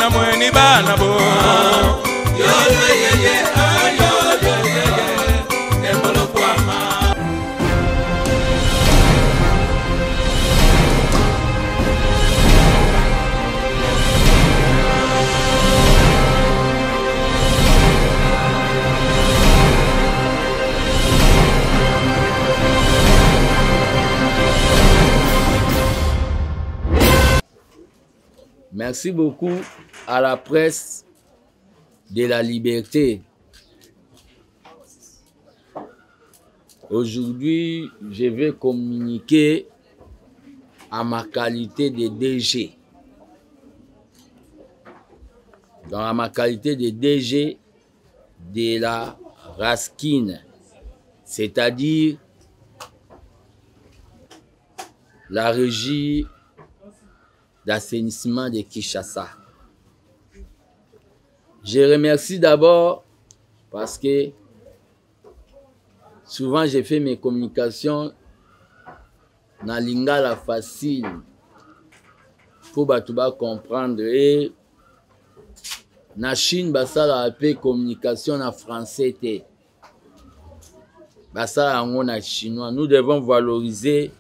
na mweni bana bo yo ye ayo ye embolo kwama. Merci beaucoup à la presse de la liberté. Aujourd'hui, je vais communiquer à ma qualité de DG. Dans ma qualité de DG de la Raskin, c'est-à-dire la régie d'assainissement de Kinshasa. Je remercie d'abord parce que souvent j'ai fait mes communications dans lingala facile pour batuba comprendre et na Chine basala appelé communication en français te basala en na chinois. Nous devons valoriser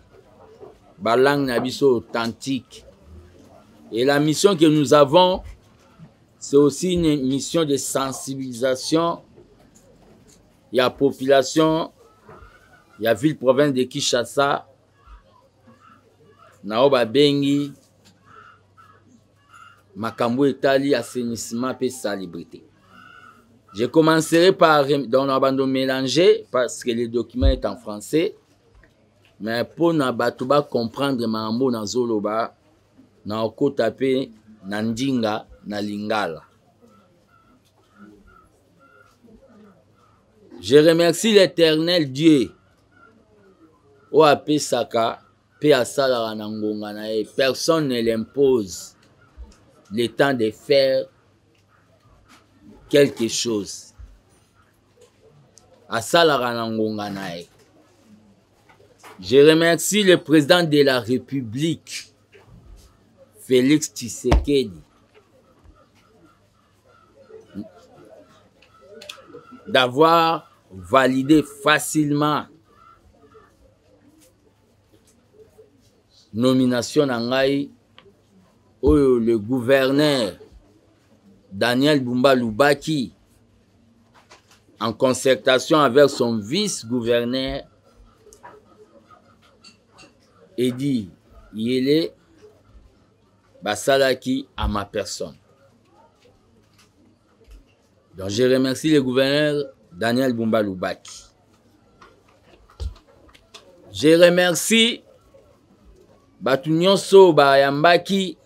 la langue na biso authentique. Et la mission que nous avons, c'est aussi une mission de sensibilisation. Il y a la population, il y a la ville-province de Kinshasa, Naoba Bengi, Makambo Etali, assainissement et salubrité. Je commencerai par dans l'abandon mélangé parce que le document est en français. Mais pour Nabatouba comprendre Mambo Nazoloba, na okotape na ndinga na lingala. Je remercie l'Éternel Dieu o apesaka pe asalaka na ngonga na ye. Personne ne l'impose le temps de faire quelque chose. Asalaka na ngonga na ye. Je remercie le président de la République Félix Tshisekedi d'avoir validé facilement nomination nangai oyo le gouverneur Daniel Bumba Lubaki en concertation avec son vice-gouverneur Edi Yele Basalaki à ma personne. Donc je remercie le gouverneur Daniel Bumba Lubaki. Je remercie Batunyonso Bayambaki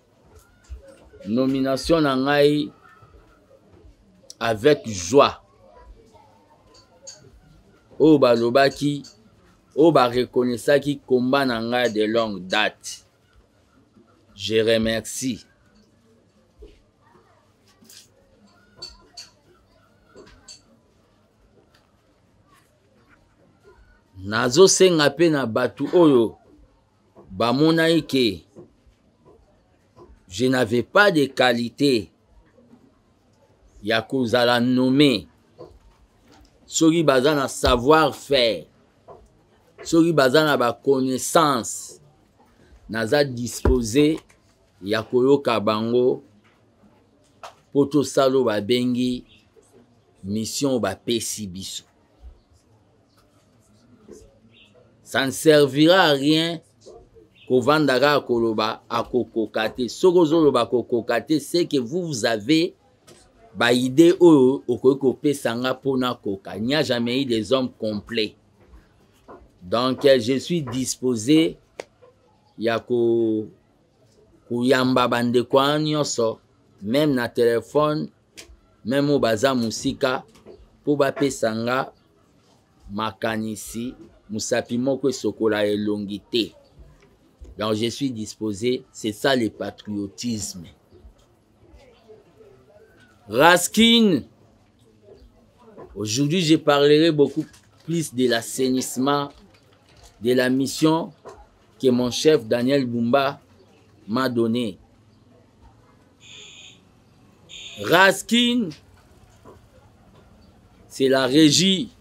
nomination nangai avec joie. O Balobaki, o ba reconnaissaki combat nangai de longue date. Je remercie. Nazo senga pe na batu oyo bamona ike je n'avais pas de qualité ya kozala nommé soki baza na savoir-faire soki baza na ba connaissance naza disposé ya koyoka bango poto salo ba bengi mission ba pesi biso. Ça ne servira à rien qu'au Vandara Koloba à Kokokate. Sogozoloba Kokokate, c'est que vous avez ba idée au Kokope Sanga Pona Koka. Il n'y a jamais eu des hommes complets. Donc je suis disposé Yako Kuyamba Bande Kwa Nyoso, même na téléphone, même au Baza Musika, pour Bape Sanga Makanisi. Musapi moko sokola elongité. Donc je suis disposé, c'est ça le patriotisme. Raskin, aujourd'hui je parlerai beaucoup plus de l'assainissement, de la mission que mon chef Daniel Bumba m'a donnée. Raskin, c'est la régie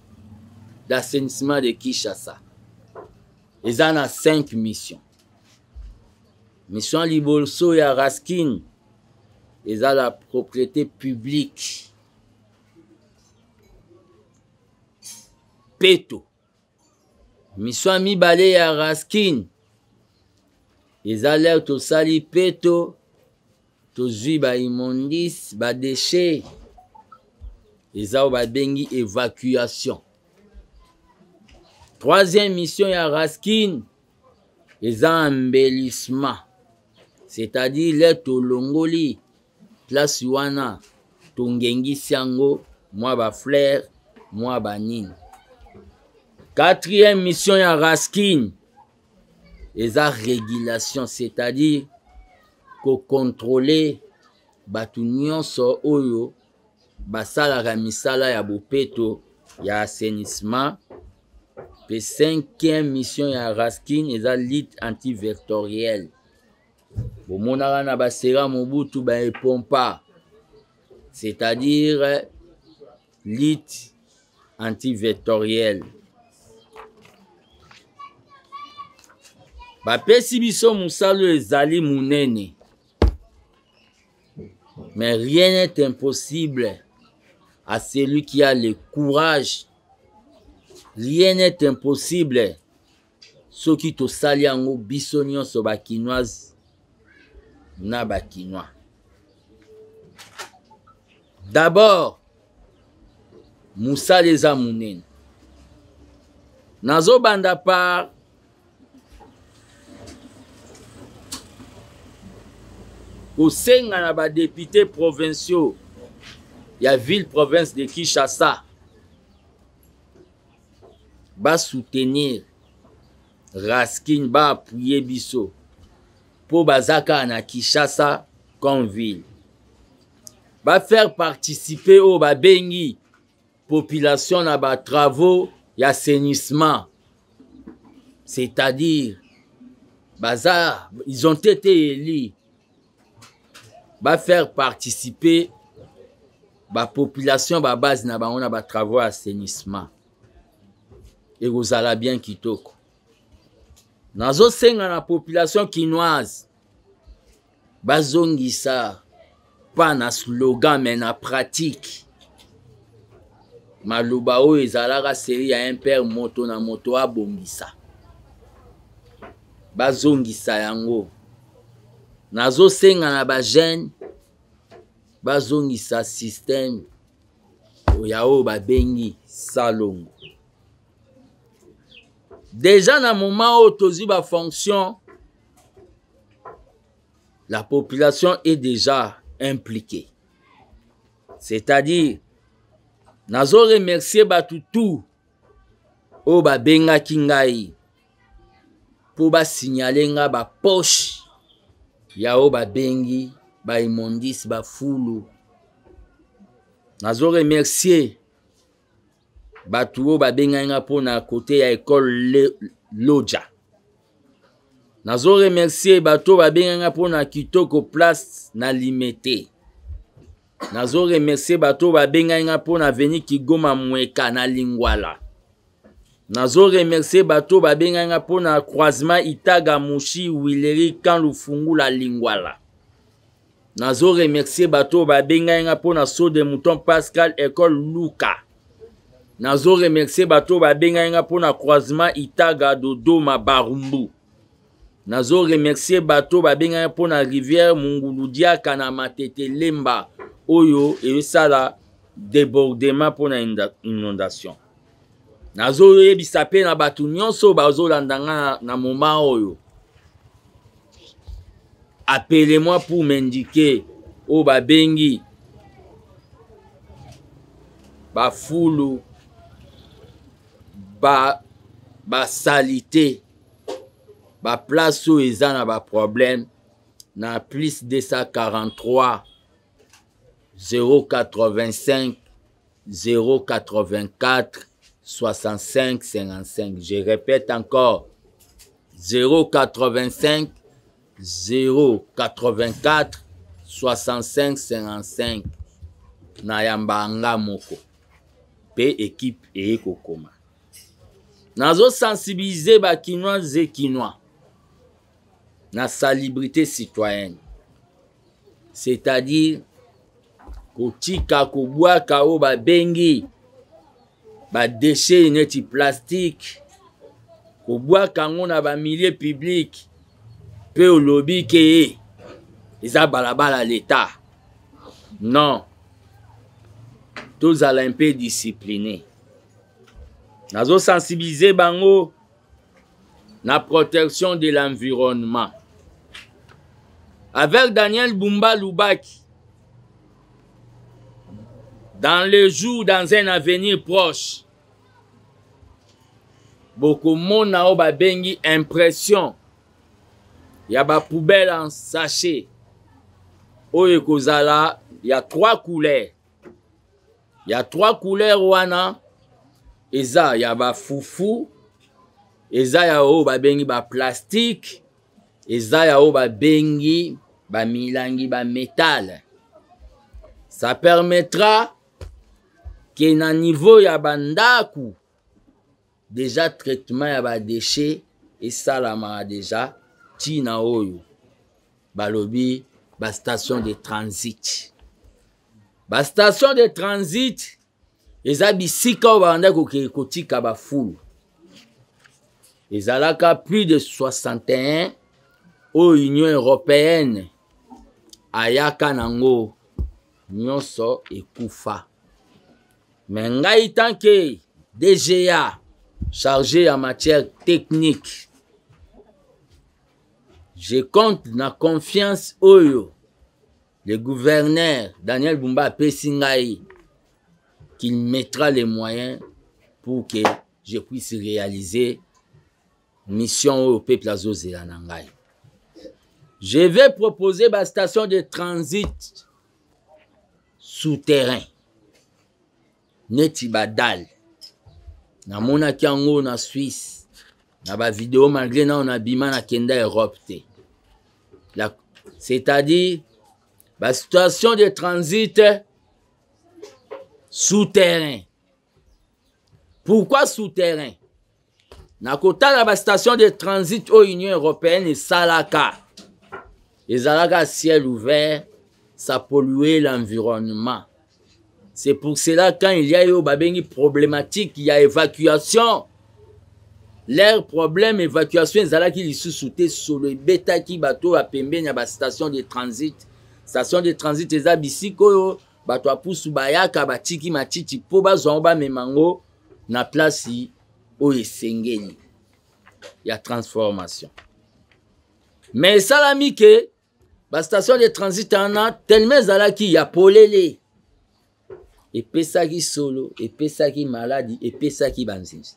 d'assainissement de Kinshasa. Ils en ont 5 missions. Mission Libolso et Raskin, ils ont la propriété publique. Peto. Mission Mibale et Raskin, ils ont l'air de sali Peto, de zui ba immondis, ba déchets. Ils ont ba bengi évacuation. Troisième mission ya Raskin, ils ont embellissement. C'est-à-dire les tolongoli, place wana, tongengi siango, moi ba fleur, moi ba nine. Quatrième mission ya Raskin, ils ont régulation, c'est-à-dire qu'on contrôler batu nyonso oyo basala misala ya bopeto ya assainissement. Puis 5e mission ya Raskin, ils ont lutte antivectorielle. Bomonaka na basera mobutu ba epompa, c'est-à-dire lutte antivectorielle. Bapesi biso musalo ezali munene. Mais rien n'est impossible à celui qui a le courage. Rien n'est impossible. Ceux qui te salient en haut, bisognon sur bakinoise, na bakinois. D'abord, Moussa les Amounen. Nazo banda par kosenga na ba députés provinciaux ya ville province de Kinshasa ba soutenir Raskin, ba appuyer biso pour bazaka na Kinshasa comme ville, ba faire participer au ba bengi population na ba travaux ya assainissement, c'est-à-dire baza ils ont été élus, ba faire participer ba population ba base na bango na ba travaux assainissement. Et vous allez bien kitoko. Nazo senga na population kinoise bazongisa pas na slogan mais na pratique. Maloba o ezalaka seri ya un père moto na moto abongisa. Bazongisa yango. Nazo senga na ba jeune bazongisa système oyao ba bengi salongo. Déjà dans le moment où tozi ba fonction, la population est déjà impliquée. C'est-à-dire, nazo remercier batutu o ba benga kingai pour ba signaler nga ba poche ya o ba bengi ba imondis ba fulu. Nazo remercier batu o ba benga nga po na côté ya école Loja. Nazo remercier batu ba benga nga po na kitoko place na limité. Nazo remercier batu ba benga nga po na veni Kigoma Mweka na Lingwala. Nazo remercier batu ba benga nga po na croisement Itaga Mushi Wileri kan Lufungu la Lingwala. Nazo remercier batu ba benga nga po na Saut de Mouton Pascal école Luka. Nazo remercier bato ba benga nga po na croisement Itaga Dodoma Barumbu. Nazo remercier bato ba benga nga po na rivière Munguludia kana Matete Lemba oyo e sala débordement po na inondation. Nazo yebisa pe na bato nyonso bazo landanga na moment oyo. Appelez-moi pour m'indiquer o ba bengi ba fulu ba salité ba place où ils ont ba problème na plus 243 085 084 65 55. Je répète encore 085 084 65 55. na yambanga moko pe équipe ekokoma. Nazo sensibiliser ba Kinois et Kinois na salubrité citoyenne. C'est-à-dire kotika kobwaka o ba bengi ba déchets neti plastique kobwaka ngo na ba milieu public pe olobi ke eza balabala l'État. Non. Tous à un peu disciplinés. Nazo sensibiliser bango na protection de l'environnement. Avec Daniel Bumba Lubaki, dans les jours, dans un avenir proche, beaucoup de monde a bengi impression. Il y a des poubelles en sachet. Oye kozala, il y a 3 couleurs. Il y a 3 couleurs wana. Eza ya ba fufu, eza ya o ba bengi ba plastique, eza ya o ba bengi ba milangi ba métal. Ça permettra que na niveau ya bandaku déjà traitement ya ba déchets et salama déjà tina oyo balobi ba station de transit. Ba station de transit eza bisika o banda kotika ba fulu. Ezalaka plus de 61 au Union Européenne ayaka nango nyonso ekufa. Mais ngai tant que DGA chargé en matière technique, je compte na confiance oyo le gouverneur Daniel Bumba Pesingai qu'il mettra les moyens pour que je puisse réaliser mission au peuple azozélanangai. Je vais proposer ma station de transit souterrain. Neti badal. Na mona kiango na Suisse. Na ba vidéo malgré na on a bima na kenda Europe te. C'est-à-dire la station de transit souterrain. Pourquoi souterrain? Na kota la station de transit au Union Européenne et Salaka. Et Salaka ciel ouvert, ça pollue l'environnement. C'est pour cela quand il y a eu babengi problématique, il y a évacuation. Leur problème évacuation ezalaki lisusu te solo ebetaki bato ya pembeni ya ba station de transit. Station de transit eza bisika oyo bato apusu bayaka batiki matiti po bazwa bamemango na place oyo esengeli ya transformation. Mais salami ke ba station de transit ana tellement ezalaki ya polele epesaki solo, epesaki maladi, epesaki banzinzi.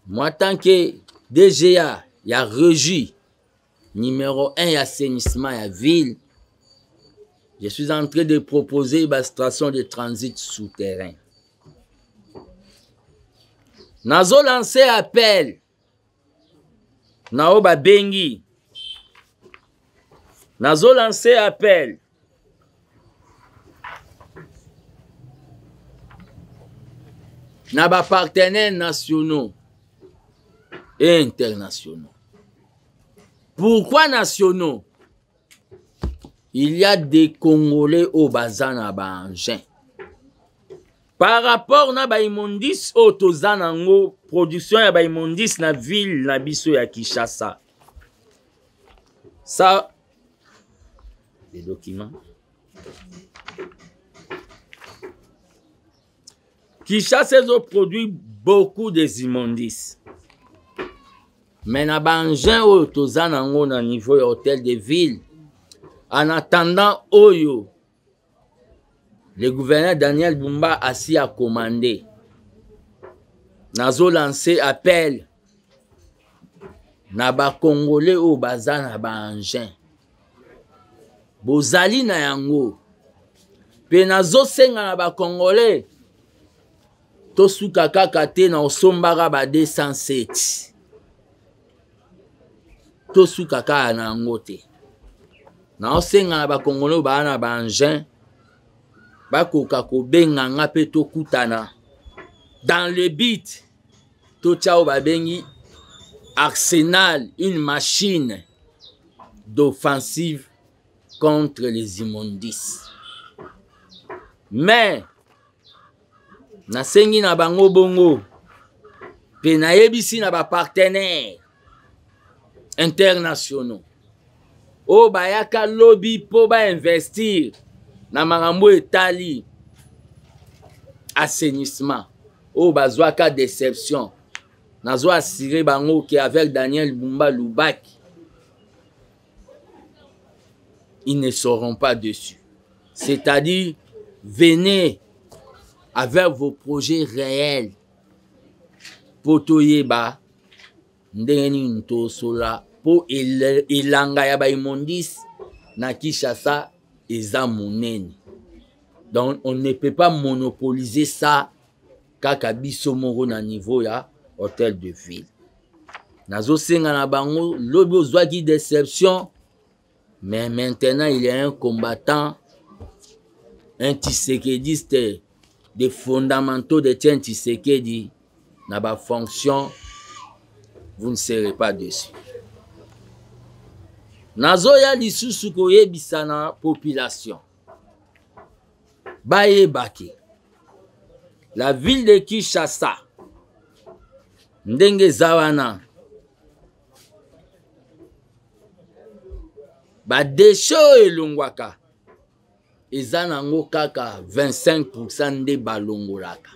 Moi, tant que DGA, il y a régie numéro 1 assainissement à ville, je suis en train de proposer une station de transit souterrain. Nazo lancé appel. Naoba Bengi. Nazo lancé appel. Naba partenaires nationaux et internationaux. Pourquoi nationaux? Il y a des Congolais au Bazana Bangin. Par rapport na baimondis au Tozanango, production ya baimondis na ville na biso ya Kinshasa. Ça, les documents. Kinshasa produit beaucoup des immondices. Mais na Bangin au Tozanango na niveau ya hôtel de ville. En attendant Oyo, le gouverneur Daniel Bumba assis à commander. Nazo lancé appel. Na ba Congolais au bazar na Bangin. Bozali na yango. Pe nazo senga na ba Congolais. Tosuka kaka te na osombaka ba 207. Tosuka kaka na yango te. Na osenga na ba Congolais ba na Bangin bakoka kobenga nga pe tokutana dans le but totia oyo babengi Arsenal, une machine d'offensive contre les immondices. Mais nasengi na bango bongo pe nayebisi na ba partenaires internationaux oyo bayaka lobi po ba investir na makambo etali assainissement oyo bazwaka déception. Nazo assuré bango que avec Daniel Bumba Lubaki, ils ne seront pas dessus. C'est-à-dire, venez avec vos projets réels. Potoyeba, ndeni nto sola, po elanga ya ba imondis, na Kinshasa, eza monene. Donc, on ne peut pas monopoliser ça, kaka biso moko na niveau ya hôtel de ville. Nazo senga na bango, lobi ozwaki déception, mais maintenant il est un combattant, un Tshisekediste, des fondamentaux de Tien Tshisekedi, na ba fonction, vous ne serez pas dessus. Nazo ya lisusu koyebisa na population. Baye Baki, la ville de Kinshasa, ndenge zawana ba desho elongwaka eza nango kaka 25% nde balongolaka.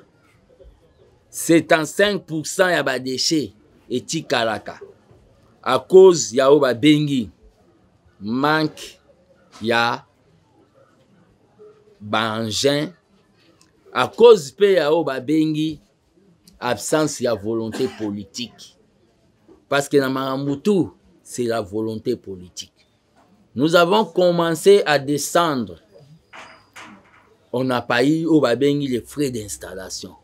75% ya ba déchets etikalaka à cause ya o babengi manque ya bangin, à cause pe ya o babengi absence de volonté politique. Parce que dans Maramoutou, c'est la volonté politique. Nous avons commencé à descendre. On n'a pas eu au Babengi les frais d'installation.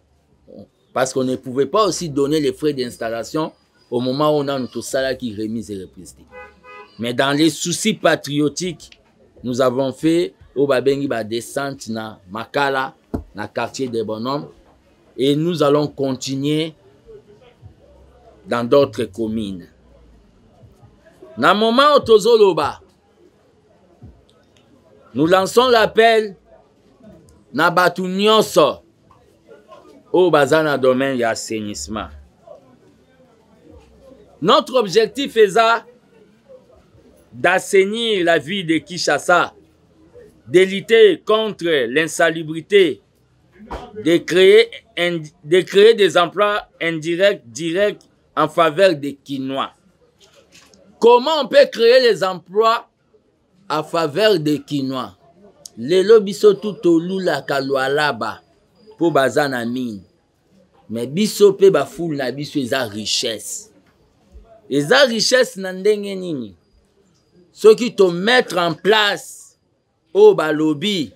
Parce qu'on ne pouvait pas aussi donner les frais d'installation au moment où on a notre salaire qui remise et représenté. Mais dans les soucis patriotiques, nous avons fait au Babengi la descente na Makala, na quartier des bonhommes. Et nous allons continuer dans d'autres communes. Dans le moment où Tozoloba, nous lançons l'appel na batu nyonso au bazana domaine de l'assainissement. Notre objectif est d'assainir la vie de Kinshasa, de lutter contre l'insalubrité, de créer des emplois indirects, directs en faveur des Kinois. Comment on peut créer les emplois en faveur des Kinois? Les lobiso tout au lula kalwalaba pour bazana mine. Mais biso pe ba foule na biso eza richesse. Eza richesse na ndenge nini? Ce qui te mettre en place au balobi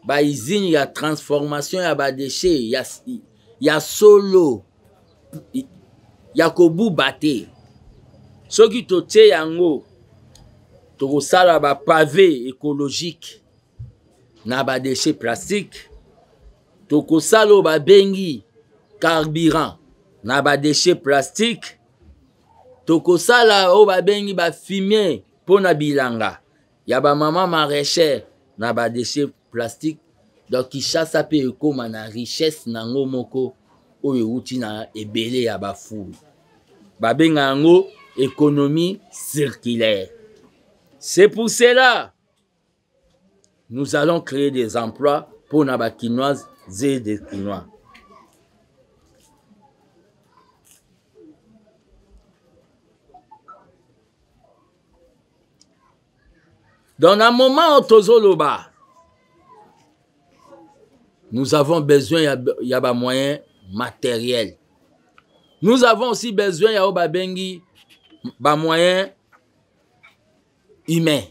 ba usine ya transformation ya ba déchets ya solo ya kobu bate. Ce qui te tie yango to sala ba pavé écologique na ba déchets plastiques. To sala ba bengi carburant na ba déchets plastiques. To sala o ba bengi ba fumier pona bilanga ya ba mama maraîchère na ba déchets plastique. Donc Kinshasa pe ekoma na richesse nango moko oyo uti na ebele ya bafu. Babenga yango économie circulaire. C'est pour cela nous allons créer des emplois pour na ba Kinoises et des Kinois. Dans un moment où Tozoloba, nous avons besoin de moyens matériels. Nous avons aussi besoin de moyens humains.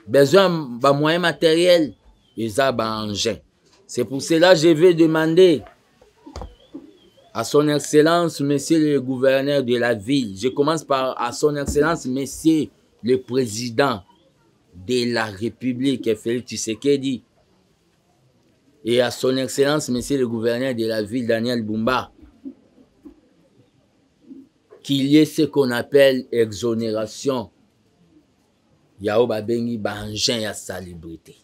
Besoin de moyens matériels et engins. C'est pour cela que je vais demander à son Excellence, Monsieur le gouverneur de la ville. Je commence par à son Excellence, Monsieur le Président de la République, Félix Tshisekedi, et à son excellence, monsieur le gouverneur de la ville, Daniel Bumba, qu'il y ait ce qu'on appelle exonération. Yao babengi bangin ya salubrité.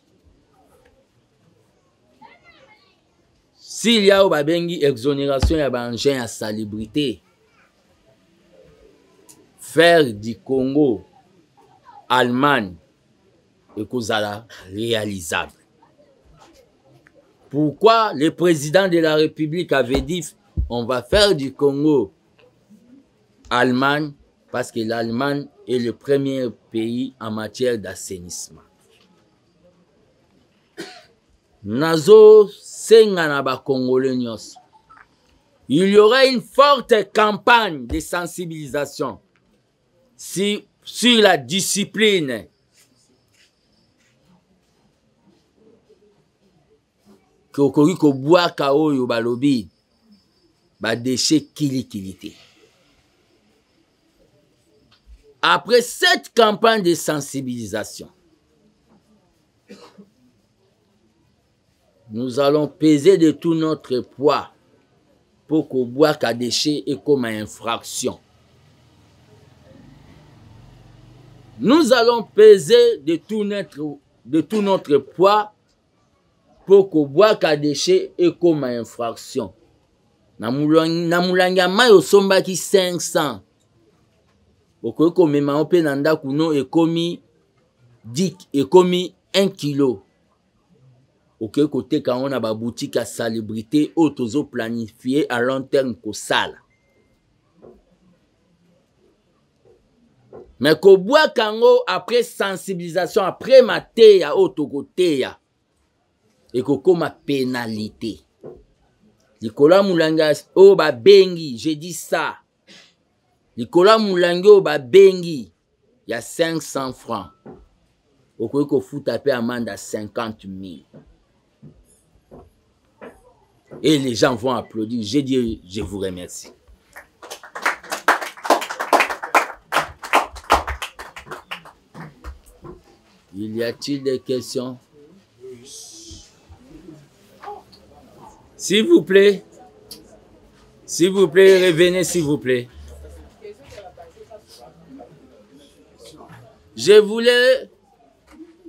S'il y a babengi exonération ya bangin ya salubrité, faire du Congo, Allemagne, et kozala réalisable. Pourquoi le président de la République avait dit on va faire du Congo, Allemagne? Parce que l'Allemagne est le premier pays en matière d'assainissement. Nazo senga ba Congolais nyos. Il y aura une forte campagne de sensibilisation sur la discipline. Kokoki ko bwaka oyo balobi ba déchet kilikilité. Après cette campagne de sensibilisation, nous allons peser de tout notre poids pour que boire à déchets et comme infraction. Nous allons peser de tout notre poids pour que boire à déchets et comme infraction. Namulanga mayo somba ki 500. Okoki komema mpe na ndako no ekomi 1 kilo. Okoki koteka ngo na ba boutique à salubrité oyo tozo planifier à long terme kosala. Mais kobwaka yango après sensibilisation, après mateya oyo tokoteya ekokoma pénalité. Likola mulanga oyo babengi, j'ai dit ça. Likola mulangi oyo babengi ya 500 francs. Okoki kofuta pe amende à 50 000. Et les gens vont applaudir. J'ai dit, je vous remercie. Il y a-t-il des questions? S'il vous plaît, revenez s'il vous plaît. Je voulais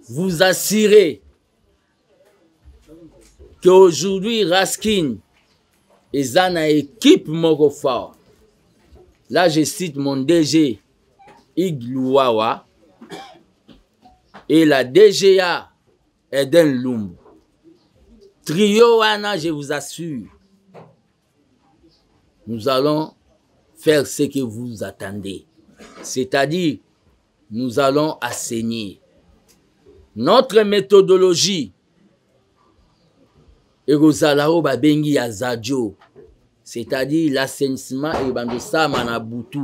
vous assurer qu'aujourd'hui, Raskin est une équipe moko fort. Là, je cite mon DG, Iglouawa, et la DGA, Eden Lumbu. Trio Wana, je vous assure, nous allons faire ce que vous attendez. C'est-à-dire, nous allons assainir. Notre méthodologie, c'est-à-dire l'assainissement et bandosa manabutu.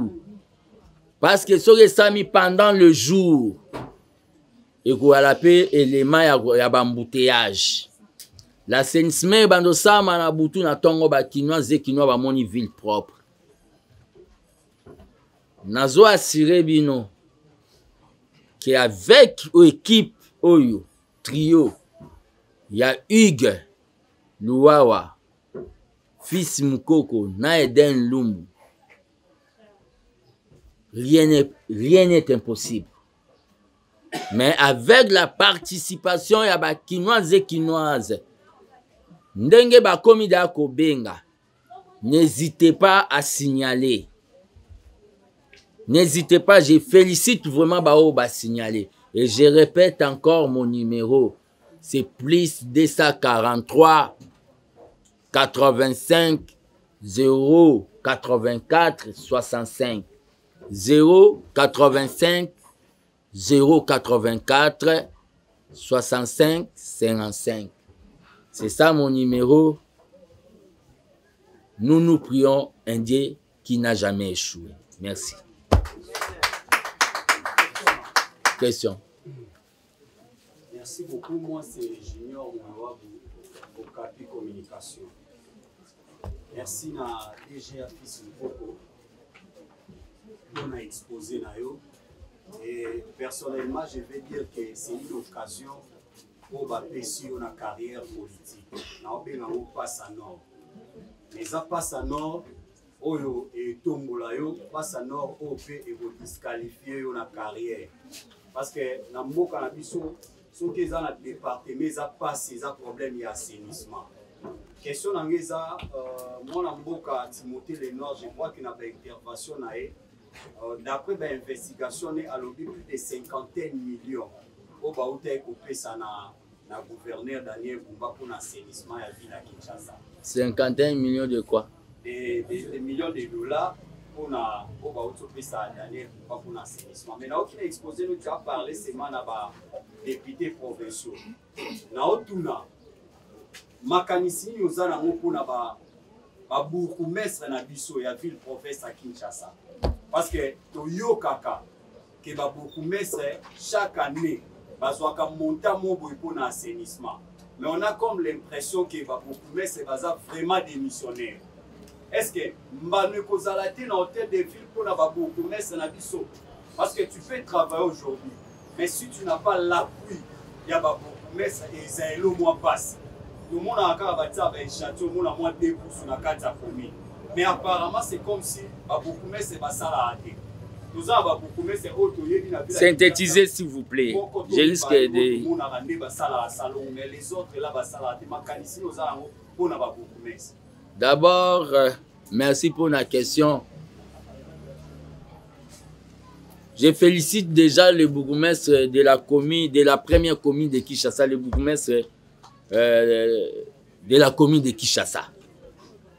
Parce que ce que ça mis pendant le jour, et qu'on a appelé élément ya bambouteillage. L'assainissement et bandosa manabutu na tongo ba kinoa zekinoa ba moni ville propre. Nazo assuré bino qu'avec l'équipe Oyo, trio, il y a Hugues Louawa, fils Moukoko, na Eden Lumbu. Rien n'est impossible. Mais avec la participation ya ba kinoise et kinoise, ndenge ba komida ko benga, n'hésitez pas à signaler. N'hésitez pas, je félicite vraiment Bao ba signaler. Et je répète encore mon numéro. C'est plus 243 85 0 84 65 0 85 0 84 65 55. C'est ça mon numéro. Nous nous prions un Dieu qui n'a jamais échoué. Merci. Question. Merci beaucoup. Moi, c'est Junior Mouawabou au Capi Communication. Merci à DGA Fils Mpoko qu'on a exposé. Et personnellement, je vais dire que c'est une occasion pour bapesi yo na carrière politique. Na obenga ngo passe à nord. Mais ça passe à nord, oyo et tombola yo, passe à nord, OP et vous disqualifier yo na carrière. Parce que na mboka na biso, so que ça na département, ça passe, ça problème y assainissement. Question nangeza, moi na mboka Timothée le Nord, je crois qu'il y a une intervention na d'après l'investigation, il y a plus de 50 millions. Au Baouté, ça na gouverneur Daniel Bumba pour l'assainissement de la ville à Kinshasa. 51 millions de quoi? Des millions de dollars pour ça Daniel Bumba pour l'assainissement. Mais là, aucun exposé, nous avons parlé seulement des députés provinciaux. Now, tout na mécanicien nous avons pour na bourgmestre na biso ya ville province à Kinshasa. Parce que Toyo Kaka, que va beaucoup mettre chaque année, va monter pour l'assainissement. Mais on a comme l'impression que va beaucoup mettre vraiment démissionnaire. Est-ce que Mbane Kozalate dans l'hôtel de ville pour la beaucoup mettre na biso? Parce que tu peux travailler aujourd'hui, mais si tu n'as pas l'appui, il y a beaucoup mettre et ça le mois passe. Tout le monde a encore bâti avec château, tout le monde a moins de pouces sur la carte à commune. Mais apparemment, c'est comme si beaucoup de c'est ça la raté. Nous avons beaucoup de c'est autre. Synthétisez s'il vous plaît. Je risque de. Mais les autres là, ça la raté. Mécanicien, nous avons beaucoup de. D'abord, merci pour la question. Je félicite déjà le bourgmestre de la commune, de la première commune de Kinshasa, le bourgmestre de la commune de Kinshasa.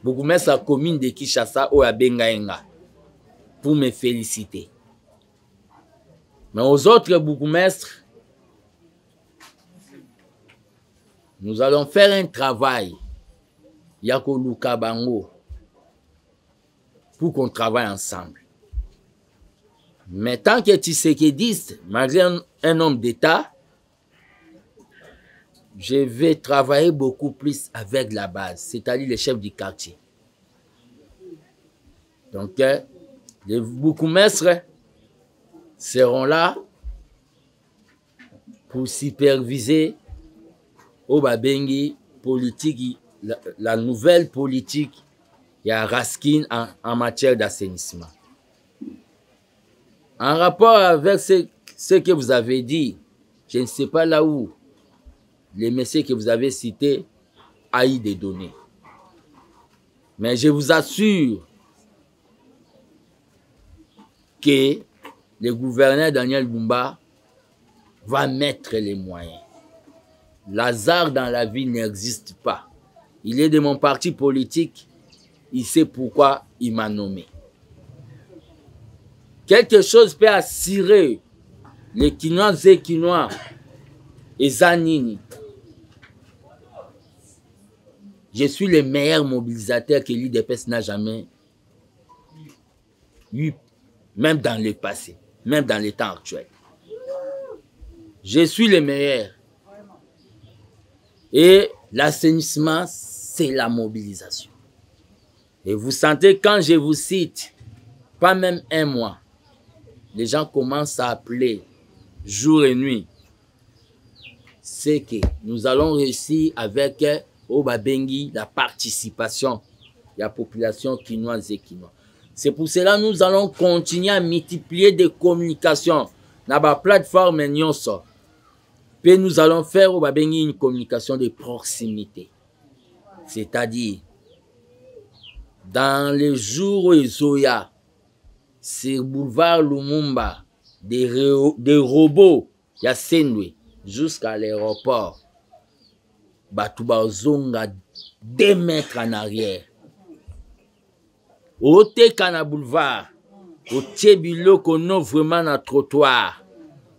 Bourgmestre de la commune de Kinshasa, au Abengaenga, pour me féliciter. Mais aux autres bourgmestres, nous allons faire un travail, Yako Luka Bango, pour qu'on travaille ensemble. Mais tant que Tshisekedi, malgré un homme d'État, je vais travailler beaucoup plus avec la base, c'est-à-dire les chefs du quartier. Donc, les bourgmestres seront là pour superviser au Babengi politique, la nouvelle politique, il y a Raskin en matière d'assainissement. En rapport avec ce que vous avez dit, je ne sais pas là où les messieurs que vous avez cités a eu des données. Mais je vous assure que le gouverneur Daniel Bumba va mettre les moyens. L'hasard dans la vie n'existe pas. Il est de mon parti politique, il sait pourquoi il m'a nommé. Quelque chose peut assurer les Kinois et Kinois et Zanini. Je suis le meilleur mobilisateur que l'IDPS n'a jamais eu, même dans le passé, même dans les temps actuels. Je suis le meilleur. Et l'assainissement, c'est la mobilisation. Et vous sentez, quand je vous cite, pas même un mois, les gens commencent à appeler jour et nuit. C'est que nous allons réussir avec au Babengi la participation de la population quinoise et quinoise. C'est pour cela que nous allons continuer à multiplier des communications dans la plateforme Nyonso. Puis nous allons faire au Babengi une communication de proximité. C'est-à-dire, dans les jours où Ezoya, sur boulevard Lumumba, des robots, il y a Sendwe, jusqu'à l'aéroport. Batouba Zonga 2 mètres en arrière. Au Tekana boulevard, au Tchébilo qu'on a vraiment un trottoir.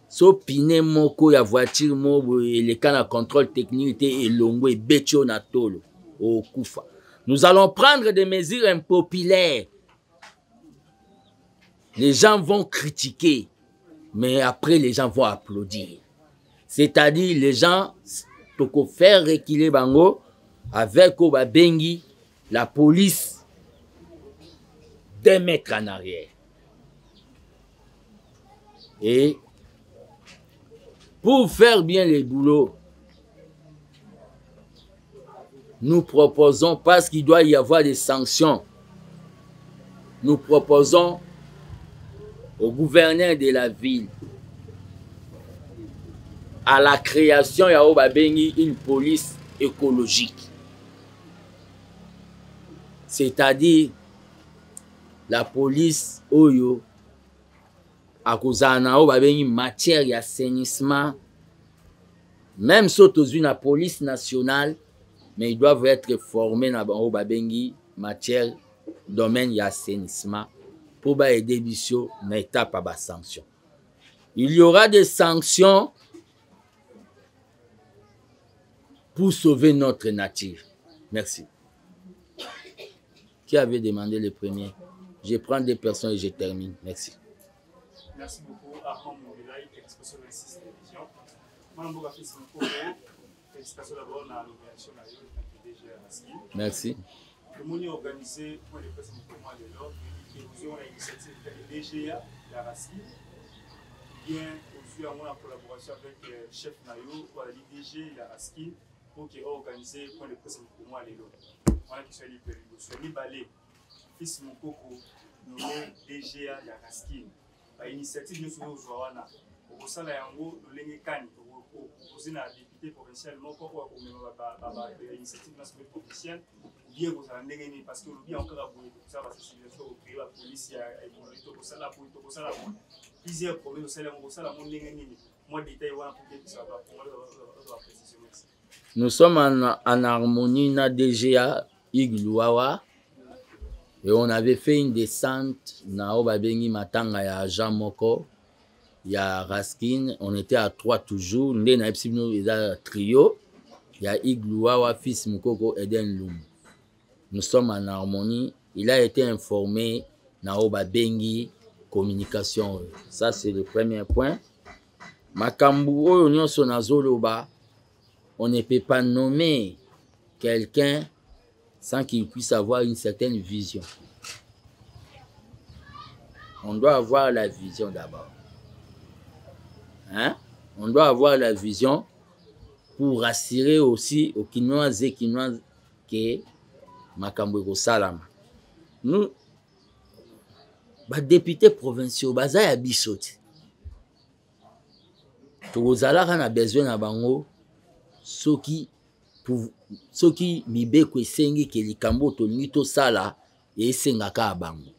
So pine moko ya voiture mo et les canaux de contrôle technique et longo et betcho na tolo au Koufa. Nous allons prendre des mesures impopulaires. Les gens vont critiquer, mais après les gens vont applaudir. C'est-à-dire les gens pour faire reculer bango avec Oba Bengi, la police 2 mètres en arrière. Et pour faire bien les boulots, nous proposons, parce qu'il doit y avoir des sanctions, nous proposons au gouverneur de la ville, à la création de une police écologique. C'est-à-dire la police oyo à cause de matière d'assainissement, même si tu la police nationale, mais ils doivent être formés dans la matière domaine d'assainissement pour aider bisio mais étape à la sanction. Il y aura des sanctions pour sauver notre nature. Merci. Qui avait demandé le premier? Je prends des personnes et je termine. Merci. Merci beaucoup. Armand Moulay, expression de la 6 télévision. Moi, je suis félicitations d'abord dans la nomination de DG Raski. Merci. Le monde est organisé pour les personnes comme moi de l'ordre. Nous avons l'initiative de DGA, la Raski. Bien, aussi en collaboration avec le chef Nayo, pour la DG, la Raski, pour qui est organisé pour les personnes comme moi de l'ordre. On a qui soit libre. Nous balé, fils Moukoko, nous sommes DGA, la Raski. L'initiative nous sommes aux Ouana. Au Sala Yango, nous l'avons gagné. Vous avez député provincial, pour l'initiative nationale provinciale, ou bien vous avez gagné parce que nous avons encore abonné pour ça, parce que c'est la police, il y a plusieurs problèmes au salaire, au salaire, moi, détail, pour ça va préciser. Nous sommes en harmonie na DGA Iglouawa et on avait fait une descente na Obabengi Matanga ya Jean Moko. Il y a Raskin, on était à 3 toujours. Nous avons un trio. Il y a Iglouawa, fils Moukoko, Eden Loum. Nous sommes en harmonie. Il a été informé Naoba Bengi, communication. Ça, c'est le premier point. Makambu, on ne peut pas nommer quelqu'un sans qu'il puisse avoir une certaine vision. On doit avoir la vision d'abord. Hein? On doit avoir la vision pour rassurer aussi aux Kinois et Kinoises que Makambo Salama. Nous, les députés provinciaux, baza ya bisoti. Tozalaka na besoin na bango soki mibeko esengi ke likambo tolingi tosala esengaka bango.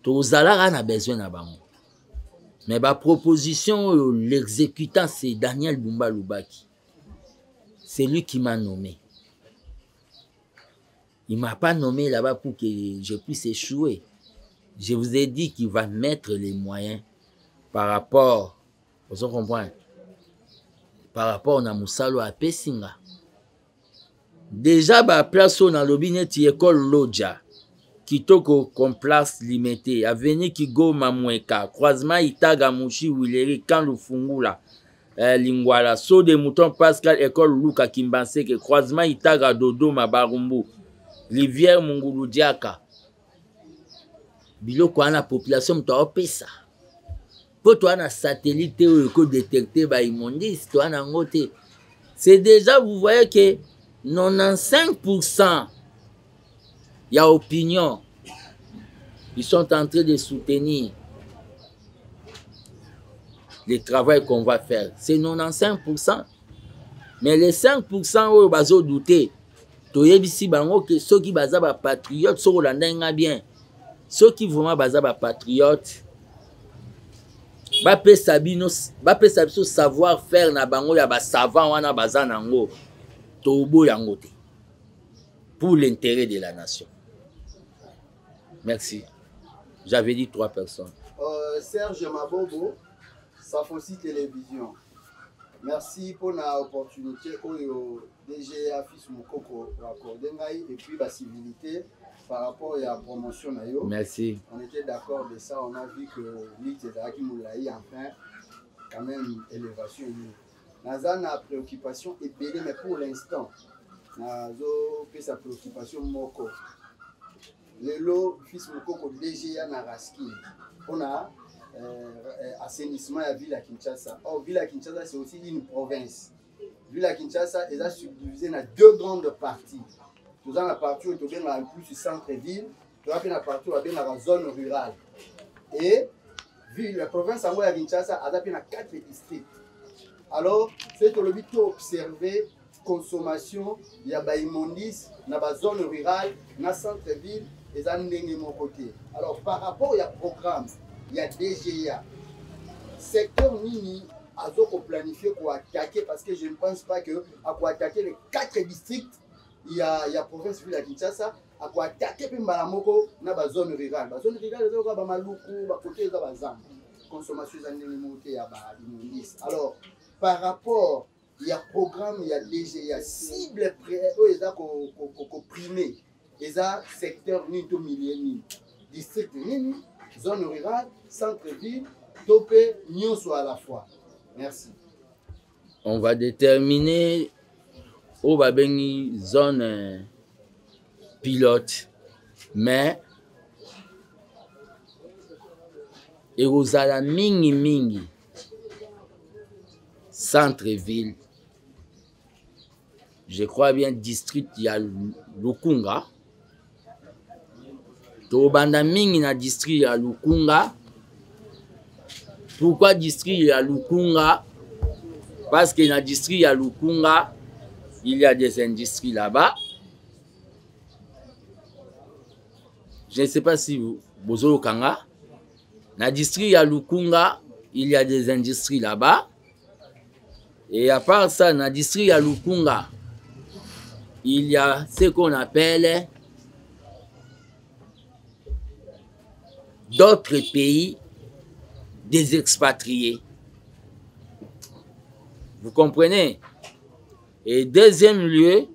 Tozalaka na besoin na bango. Mais la proposition, l'exécutant, c'est Daniel Bumba Lubaki. C'est lui qui m'a nommé. Il ne m'a pas nommé là-bas pour que je puisse échouer. Je vous ai dit qu'il va mettre les moyens par rapport, vous comprenez, par rapport à Moussalo à Pessinga. Déjà, la place où on a l'obineti école Lodja. Kitoko complexe limité, avenue Kigo Mamweka, croisement Itaga Mouchi Wileri, Kanlu Fungula, Lingwala, Saut des Moutons Pascal, école Luka Kimbanseke, croisement Itaga Dodo Mabarumbu, rivière Mungulu Diaka. Biloko ana population mto pesa. Po to ana satellite ou ko détecter ba immondiste, to ana ngote. C'est déjà, vous voyez que 95% il y a opinion. Ils sont en train de soutenir le travail qu'on va faire. C'est 95%. Mais les 5% où ils ont douté, ceux qui sont patriotes, ceux qui bien. Ceux qui vraiment sont patriotes, ils savoir faire na bango ya ba savant wana bazanango tobo yangote pour l'intérêt de la nation. Merci. J'avais dit 3 personnes. Serge Mabobo, Safosi Télévision. Merci pour l'opportunité au DGA Fils Moukoko et puis la civilité par rapport à la promotion. Merci. On était d'accord de ça. On a vu que l'île Zaki Moulaï, enfin, quand même, élévation. Nazana préoccupation est belle, mais pour l'instant, Nazo fait sa préoccupation Moko. Le lot Fils Moukoko DGA Naraski. On a assainissement à Ville à Kinshasa. Or, Ville à Kinshasa, c'est aussi une province. ville à Kinshasa est subdivisée dans deux grandes parties. Nous avons la partie où il y a plus du centre-ville, nous avons la partie où il y a la zone rurale. Et la province à Kinshasa a 4 districts. Alors, c'est que observer consommation, il y a immondice dans la zone rurale, dans le centre-ville et dans le côté. Alors, par rapport au programme, il y a DGA. Secteur Nini a planifié pour attaquer parce que je ne pense pas que pour attaquer les 4 districts, il y a province ville à Kinshasa, pour attaquer Malamoko dans la zone rurale. La zone rurale, il y a Maluku, côté de la Zambie. Consommation de l'immondice. Alors, par rapport, il y a programme, il y a DGA, cible primé, il y a secteur Nito Milieni, district Nini, zone rurale, centre-ville, topé, nous soit à la fois. Merci. On va déterminer où va une zone pilote, mais et vous allez mingi centre-ville. Je crois bien district il y a Lukunga. Tobanda mingi na district ya Lukunga. Pourquoi district ya Lukunga? Parce que dans le district ya Lukunga, il y a des industries là-bas. Je ne sais pas si vous avez Kanga. Dans le district ya Lukunga, il y a des industries là-bas. Et à part ça, dans le district ya Lukunga, il y a ce qu'on appelle d'autres pays, des expatriés. Vous comprenez? Et deuxième lieu,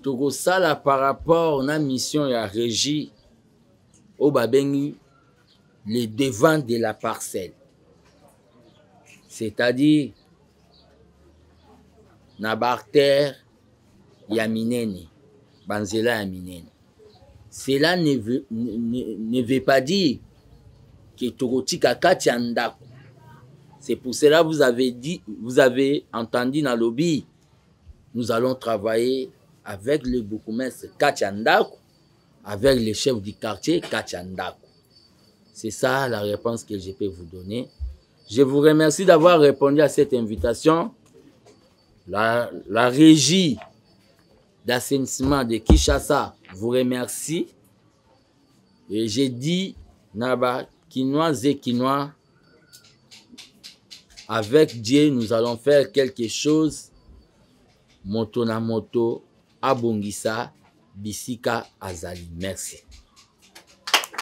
tout ça là par rapport à la mission et à la régie au Babengi, les devants de la parcelle. C'est-à-dire, na barter ya minene, banzela ya minene. Cela ne veut pas dire que Togotika Katiandako. C'est pour cela que vous avez entendu dans le lobby, nous allons travailler avec le bourgmestre Katiandako, avec le chef du quartier Katiandako. C'est ça la réponse que je peux vous donner. Je vous remercie d'avoir répondu à cette invitation. La régie d'assainissement de Kinshasa vous remercie. Et j'ai dit, Naba, Kinois et Kinois, avec Dieu, nous allons faire quelque chose. Moto na moto, Abongisa, Bisika Azali. Merci.